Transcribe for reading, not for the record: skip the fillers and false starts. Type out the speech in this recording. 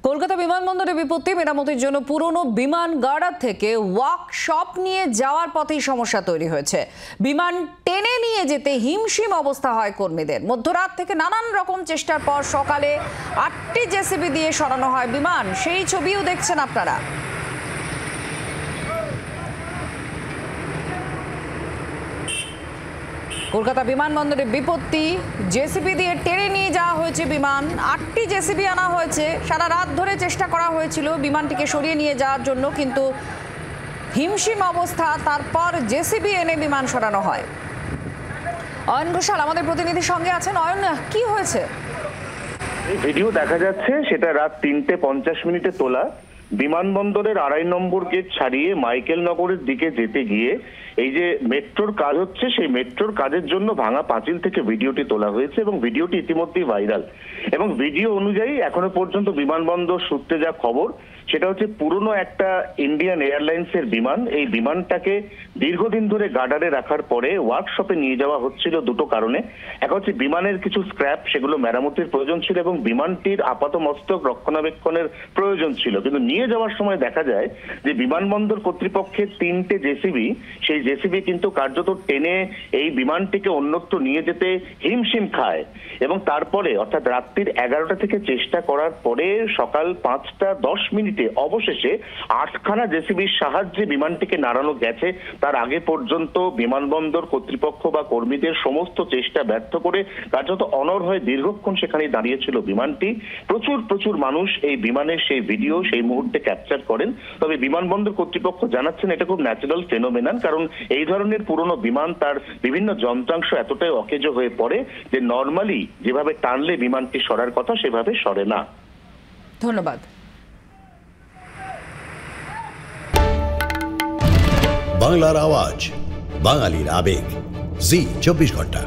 কলকাতা বিমানবন্দরে বিপত্তি মেরামতির জন্য পুরনো বিমান গার্ডার থেকে ওয়ার্কশপ নিয়ে যাওয়ার পথেই সমস্যা তৈরি হয়েছে। বিমান টেনে নিয়ে যেতে হিমশিম অবস্থা হয় কর্মীদের। মধ্যরাত থেকে নানান রকম চেষ্টার পর সকালে 8টি জেসিবি দিয়ে সরানো হয় বিমান। সেই ছবিও দেখছেন আপনারা। কলকাতা বিমানবন্দরে বিপত্তি, জেসিবি দিয়ে টেনে নিয়ে যাওয়া হয়েছে বিমান। 8টি জেসিবি আনা হয়েছে। সারা রাত ধরে চেষ্টা করা হয়েছিল বিমানটিকে সরিয়ে নিয়ে যাওয়ার জন্য, কিন্তু হিমশিম অবস্থা। তারপর জেসিবি এনে বিমান সরানো হয়। অয়ন ঘোষাল আমাদের প্রতিনিধির সঙ্গে আছেন। অয়ন, কি হয়েছে? ভিডিও দেখা যাচ্ছে, সেটা রাত 3:50 তোলা। বিমানবন্দরের 2.5 নম্বর গেট ছাড়িয়ে মাইকেল নগরের দিকে যেতে গিয়ে এই যে মেট্রোর কাজ হচ্ছে, সেই মেট্রোর কাজের জন্য ভাঙা পাঁচিল থেকে ভিডিওটি তোলা হয়েছে এবং ভিডিওটি ইতিমধ্যেই ভাইরাল। এবং ভিডিও অনুযায়ী এখনো পর্যন্ত বিমানবন্দর সূত্রে যা খবর, সেটা হচ্ছে পুরনো একটা ইন্ডিয়ান এয়ারলাইন্সের বিমান। এই বিমানটাকে দীর্ঘদিন ধরে গার্ডারে রাখার পরে ওয়ার্কশপে নিয়ে যাওয়া হচ্ছিল দুটো কারণে। এক হচ্ছে বিমানের কিছু স্ক্র্যাপ, সেগুলো মেরামতির প্রয়োজন ছিল, এবং বিমানটির আপাতমস্তক রক্ষণাবেক্ষণের প্রয়োজন ছিল। কিন্তু নিয়ে যাওয়ার সময় দেখা যায় যে বিমানবন্দর কর্তৃপক্ষের 3টে জেসিবি, সেই জেসিবি কিন্তু কার্যত টেনে এই বিমানটিকে অন্যত্র নিয়ে যেতে হিমশিম খায়। এবং তারপরে অর্থাৎ রাত্রির 11টা থেকে চেষ্টা করার পরে সকাল 5:10 অবশেষে 8খানা জেসিবির সাহায্যে বিমানটিকে নাড়ানো গেছে। তার আগে পর্যন্ত বিমানবন্দর কর্তৃপক্ষ বা কর্মীদের সমস্ত চেষ্টা ব্যর্থ করে কার্যত অনড় হয়ে দীর্ঘক্ষণ সেখানে দাঁড়িয়েছিল বিমানটি। প্রচুর মানুষ এই বিমানের সেই ভিডিও সেই মুহূর্তে ক্যাপচার করেন। তবে বিমানবন্দর কর্তৃপক্ষ জানাচ্ছেন এটা খুব ন্যাচারাল ফেনোমেনন, কারণ এই ধরনের পুরনো বিমান তার বিভিন্ন যন্ত্রাংশ এতটাই অকেজো হয়ে পড়ে যে নর্মালি যেভাবে টানলে বিমানটি সরার কথা সেভাবে সরে না। ধন্যবাদ। বাংলার আওয়াজ, বাঙালির আবেগ, জি 24 ঘন্টা।